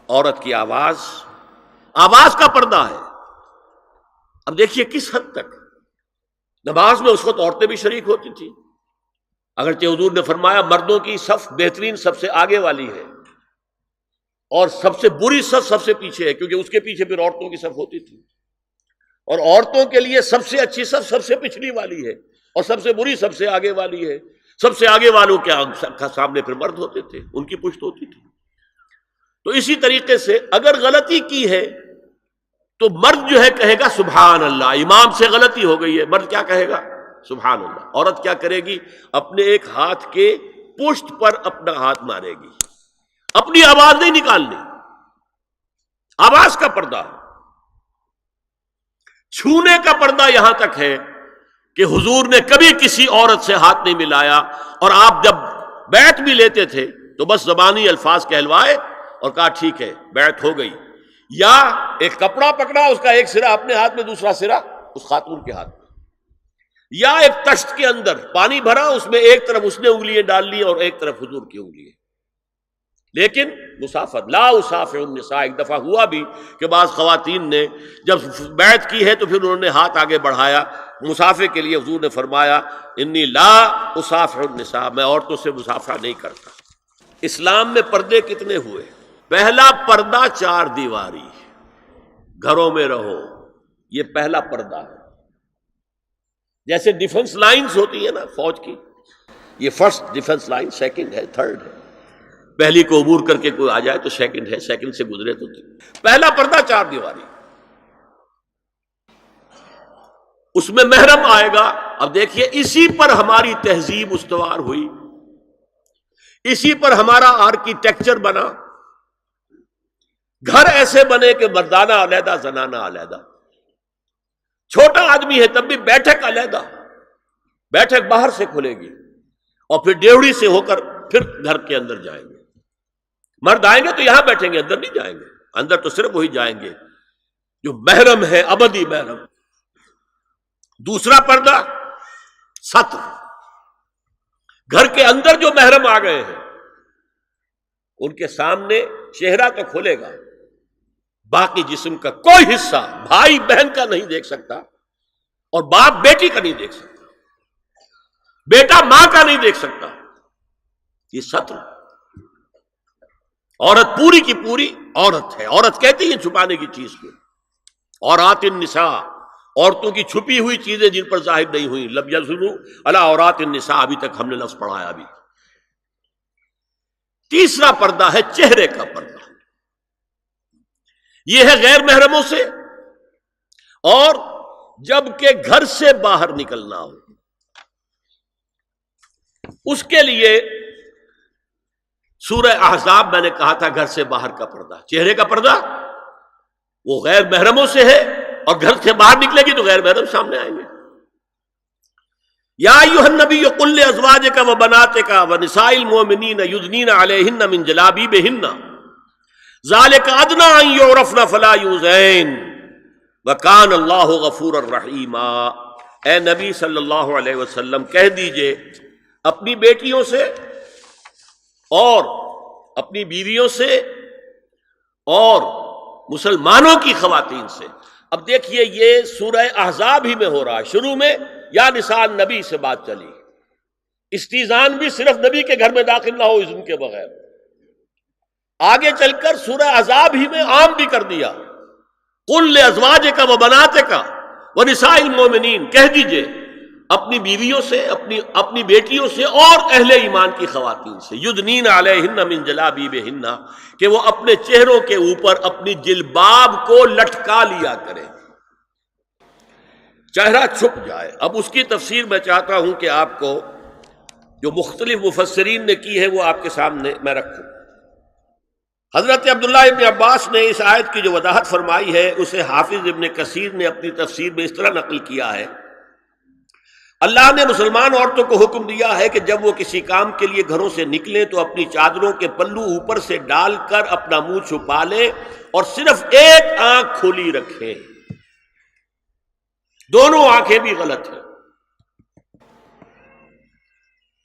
عورت کی آواز کا پردہ ہے۔ اب دیکھیے کس حد تک نماز میں اس وقت عورتیں بھی شریک ہوتی تھیں، اگرچہ حضور نے فرمایا مردوں کی صف بہترین سب سے آگے والی ہے اور سب سے بری صف سب سے پیچھے ہے، کیونکہ اس کے پیچھے پھر عورتوں کی صف ہوتی تھی، اور عورتوں کے لیے سب سے اچھی صف سب سے پچھلی والی ہے اور سب سے بری سب سے آگے والی ہے۔ سب سے آگے والوں کے سامنے پھر مرد ہوتے تھے، ان کی پشت ہوتی تھی۔ تو اسی طریقے سے اگر غلطی کی ہے تو مرد جو ہے کہے گا سبحان اللہ، امام سے غلطی ہو گئی ہے، مرد کیا کہے گا؟ سبحان اللہ۔ عورت کیا کرے گی؟ اپنے ایک ہاتھ کے پشت پر اپنا ہاتھ مارے گی، اپنی آواز نہیں نکالنی، آواز کا پردہ۔ چھونے کا پردہ یہاں تک ہے کہ حضور نے کبھی کسی عورت سے ہاتھ نہیں ملایا، اور آپ جب بیعت بھی لیتے تھے تو بس زبانی الفاظ کہلوائے اور کہا ٹھیک ہے بیعت ہو گئی، یا ایک کپڑا پکڑا، اس کا ایک سرا اپنے ہاتھ میں دوسرا سرا اس خاتون کے ہاتھ میں، یا ایک تشت کے اندر پانی بھرا، اس میں ایک طرف اس نے انگلیاں ڈال لی اور ایک طرف حضور کی انگلیاں، لیکن مسافر لا اسافر النساء۔ ایک دفعہ ہوا بھی کہ بعض خواتین نے جب بیعت کی ہے تو پھر انہوں نے ہاتھ آگے بڑھایا مسافر کے لیے، حضور نے فرمایا انی لا اسافر النساء، میں عورتوں سے مسافرہ نہیں کرتا۔ اسلام میں پردے کتنے ہوئے؟ پہلا پردہ 4 دیواری، گھروں میں رہو، یہ پہلا پردہ ہے۔ جیسے ڈیفنس لائنز ہوتی ہے نا فوج کی، یہ فرسٹ ڈیفنس لائن، سیکنڈ ہے، تھرڈ ہے، پہلی کو عبور کر کے کوئی آ جائے تو سیکنڈ ہے، سیکنڈ سے گزرے تو پہلا پردہ 4 دیواری، اس میں محرم آئے گا۔ اب دیکھیے اسی پر ہماری تہذیب استوار ہوئی، اسی پر ہمارا آرکیٹیکچر بنا، گھر ایسے بنے کہ مردانہ علیحدہ زنانہ علیحدہ، چھوٹا آدمی ہے تب بھی بیٹھک علیحدہ، بیٹھک باہر سے کھلے گی اور پھر ڈیوڑی سے ہو کر پھر گھر کے اندر جائیں گے، مرد آئیں گے تو یہاں بیٹھیں گے، اندر نہیں جائیں گے، اندر تو صرف وہی جائیں گے جو محرم ہے، ابدی محرم۔ دوسرا پردہ ستر، گھر کے اندر جو محرم آ گئے ہیں ان کے سامنے چہرہ تو کھلے گا، باقی جسم کا کوئی حصہ بھائی بہن کا نہیں دیکھ سکتا، اور باپ بیٹی کا نہیں دیکھ سکتا، بیٹا ماں کا نہیں دیکھ سکتا۔ یہ ستر، عورت پوری کی پوری عورت ہے۔ عورت کہتی ہیں چھپانے کی چیز کو، عورات النساء، عورتوں کی چھپی ہوئی چیزیں جن پر ظاہر نہیں ہوئی، لم یظہروا علی عورات النساء، ابھی تک ہم نے لفظ پڑھایا بھی۔ تیسرا پردہ ہے چہرے کا پردہ، یہ ہے غیر محرموں سے، اور جب کہ گھر سے باہر نکلنا ہو اس کے لیے سورہ احزاب میں نے کہا تھا گھر سے باہر کا پردہ، چہرے کا پردہ وہ غیر محرموں سے ہے، اور گھر سے باہر نکلے گی تو غیر محرم سامنے آئیں گے۔ یا ایھا النبی قل لازواجک وبناتک ونساء المؤمنین یدنین علیہن من جلابیبہن ذالک ادنی ان یعرفن فلا یؤذین وکان اللہ غفورا رحیما۔ اے نبی صلی اللہ علیہ وسلم کہہ دیجئے اپنی بیٹیوں سے اور اپنی بیویوں سے اور مسلمانوں کی خواتین سے۔ اب دیکھیے یہ سورہ احزاب ہی میں ہو رہا ہے، شروع میں یا نساء نبی سے بات چلی، استیزان بھی صرف نبی کے گھر میں داخل نہ ہو اذن کے بغیر، آگے چل کر سورہ احزاب ہی میں عام بھی کر دیا، قل لازواجک وبناتک ونساء المؤمنین، کہہ دیجئے اپنی بیویوں سے، اپنی بیٹیوں سے اور اہل ایمان کی خواتین سے، یدنین علیہن من جلابیبہن، کہ وہ اپنے چہروں کے اوپر اپنی جلباب کو لٹکا لیا کریں، چہرہ چھپ جائے۔ اب اس کی تفسیر میں چاہتا ہوں کہ آپ کو جو مختلف مفسرین نے کی ہے وہ آپ کے سامنے میں رکھوں۔ حضرت عبداللہ ابن عباس نے اس آیت کی جو وضاحت فرمائی ہے اسے حافظ ابن کثیر نے اپنی تفسیر میں اس طرح نقل کیا ہے، اللہ نے مسلمان عورتوں کو حکم دیا ہے کہ جب وہ کسی کام کے لیے گھروں سے نکلیں تو اپنی چادروں کے پلو اوپر سے ڈال کر اپنا منہ چھپا لیں اور صرف ایک آنکھ کھلی رکھیں، دونوں آنکھیں بھی غلط ہیں۔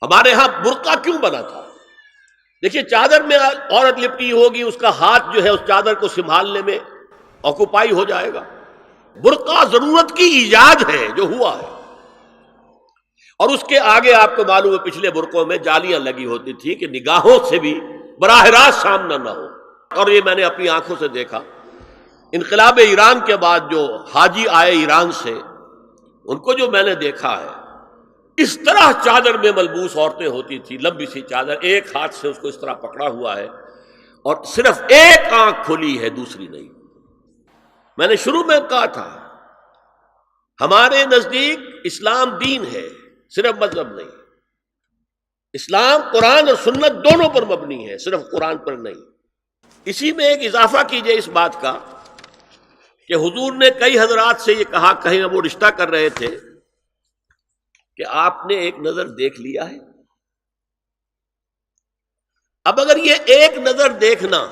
ہمارے ہاں برقع کیوں بنا تھا؟ دیکھیے چادر میں عورت لپٹی ہوگی، اس کا ہاتھ جو ہے اس چادر کو سنبھالنے میں آکوپائی ہو جائے گا۔ برقع ضرورت کی ایجاد ہے جو ہوا ہے، اور اس کے آگے آپ کو معلوم ہے پچھلے برقعوں میں جالیاں لگی ہوتی تھی کہ نگاہوں سے بھی براہ راست سامنا نہ ہو۔ اور یہ میں نے اپنی آنکھوں سے دیکھا، انقلاب ایران کے بعد جو حاجی آئے ایران سے، ان کو جو میں نے دیکھا ہے، اس طرح چادر میں ملبوس عورتیں ہوتی تھی، لمبی سی چادر، ایک ہاتھ سے اس کو اس طرح پکڑا ہوا ہے اور صرف ایک آنکھ کھلی ہے، دوسری نہیں۔ میں نے شروع میں کہا تھا ہمارے نزدیک اسلام دین ہے، صرف مذہب نہیں۔ اسلام قرآن اور سنت دونوں پر مبنی ہے، صرف قرآن پر نہیں۔ اسی میں ایک اضافہ کیجئے اس بات کا کہ حضور نے کئی حضرات سے یہ کہا، کہیں وہ رشتہ کر رہے تھے، کہ آپ نے ایک نظر دیکھ لیا ہے۔ اب اگر یہ ایک نظر دیکھنا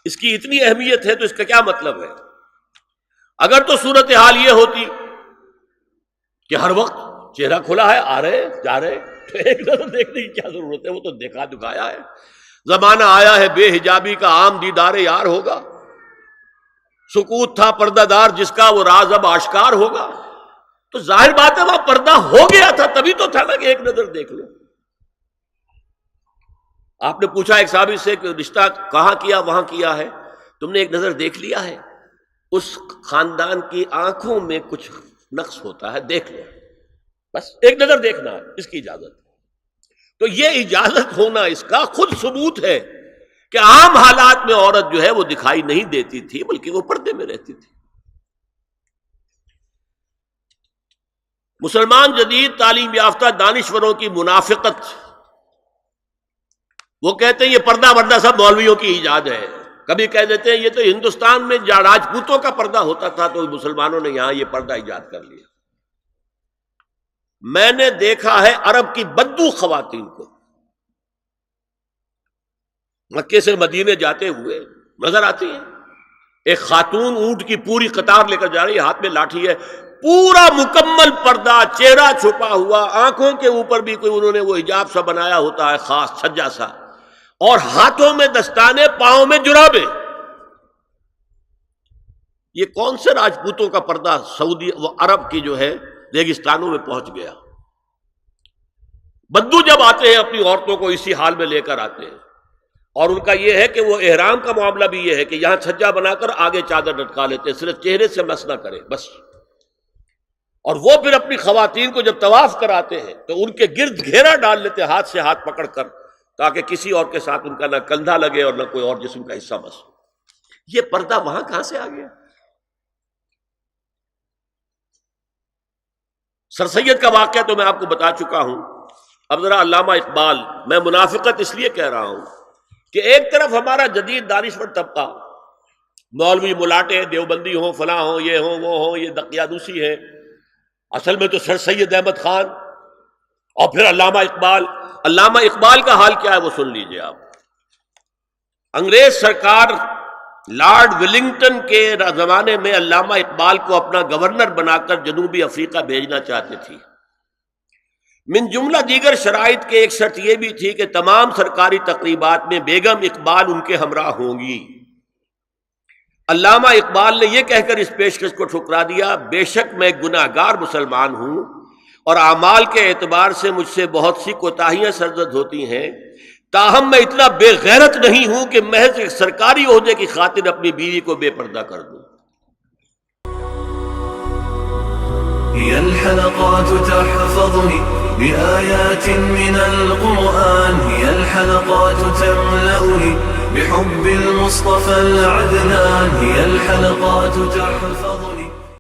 اس کی اتنی اہمیت ہے تو اس کا کیا مطلب ہے؟ اگر تو صورتحال یہ ہوتی کہ ہر وقت چہرہ کھلا ہے، آ رہے جا رہے، تو ایک نظر دیکھنے کی کیا ضرورت ہے؟ وہ تو دیکھا دکھایا ہے۔ زمانہ آیا ہے بے حجابی کا، عام دیدار یار ہوگا۔ سکوت تھا پردہ دار جس کا، وہ راز اب آشکار ہوگا۔ تو ظاہر بات ہے وہاں پردہ ہو گیا تھا، تبھی تو تھا نا کہ ایک نظر دیکھ لو۔ آپ نے پوچھا ایک صحابی سے کہ رشتہ کہاں کیا؟ وہاں کیا ہے، تم نے ایک نظر دیکھ لیا ہے؟ اس خاندان کی آنکھوں میں کچھ نقص ہوتا ہے، دیکھ لو، بس ایک نظر دیکھنا ہے، اس کی اجازت۔ تو یہ اجازت ہونا اس کا خود ثبوت ہے کہ عام حالات میں عورت جو ہے وہ دکھائی نہیں دیتی تھی، بلکہ وہ پردے میں رہتی تھی۔ مسلمان جدید تعلیم یافتہ دانشوروں کی منافقت، وہ کہتے ہیں یہ پردہ وردہ سب مولویوں کی ایجاد ہے۔ کبھی کہہ دیتے ہیں یہ تو ہندوستان میں راجپوتوں کا پردہ ہوتا تھا تو مسلمانوں نے یہاں یہ پردہ ایجاد کر لیا۔ میں نے دیکھا ہے عرب کی بدو خواتین کو مکے سے مدینے جاتے ہوئے نظر آتی ہیں۔ ایک خاتون اونٹ کی پوری قطار لے کر جا رہی ہے، ہاتھ میں لاٹھی ہے، پورا مکمل پردہ، چہرہ چھپا ہوا، آنکھوں کے اوپر بھی کوئی انہوں نے وہ حجاب سا بنایا ہوتا ہے خاص چھجا سا، اور ہاتھوں میں دستانے، پاؤں میں جرابے۔ یہ کون سے راجپوتوں کا پردہ سعودی و عرب کی جو ہے ریگستانوں میں پہنچ گیا؟ بدو جب آتے ہیں اپنی عورتوں کو اسی حال میں لے کر آتے ہیں، اور ان کا یہ ہے کہ وہ احرام کا معاملہ بھی یہ ہے کہ یہاں چھجا بنا کر آگے چادر لٹکا لیتے ہیں، صرف چہرے سے مس نہ کرے بس۔ اور وہ پھر اپنی خواتین کو جب طواف کراتے ہیں تو ان کے گرد گھیرا ڈال لیتے ہیں، ہاتھ سے ہاتھ پکڑ کر، تاکہ کسی اور کے ساتھ ان کا نہ کندھا لگے اور نہ کوئی اور جسم کا حصہ بس۔ یہ پردہ وہاں کہاں سے آ گیا؟ سر سید کا واقعہ تو میں آپ کو بتا چکا ہوں۔ اب ذرا علامہ اقبال، میں منافقت اس لیے کہہ رہا ہوں کہ ایک طرف ہمارا جدید دانشور طبقہ، مولوی ملاٹے دیوبندی ہوں، فلاں ہوں، یہ ہوں وہ ہوں، یہ دقیانوسی ہے، اصل میں تو سر سید احمد خان، اور پھر علامہ اقبال۔ علامہ اقبال کا حال کیا ہے وہ سن لیجئے آپ۔ انگریز سرکار لارڈ ولنگٹن کے زمانے میں علامہ اقبال کو اپنا گورنر بنا کر جنوبی افریقہ بھیجنا چاہتے تھی۔ من جملہ دیگر شرائط کے ایک شرط یہ بھی تھی کہ تمام سرکاری تقریبات میں بیگم اقبال ان کے ہمراہ ہوں گی۔ علامہ اقبال نے یہ کہہ کر اس پیشکش کو ٹھکرا دیا، بے شک میں گناہگار مسلمان ہوں اور اعمال کے اعتبار سے مجھ سے بہت سی کوتاہیاں سرزد ہوتی ہیں، تاہم میں اتنا بے غیرت نہیں ہوں کہ محض ایک سرکاری عہدے کی خاطر اپنی بیوی کو بے پردہ کر دوں۔ هي الحلقات تحفظني بآيات من القرآن، هي الحلقات تملأني بحب المصطفى العدنان، هي الحلقات تحفظني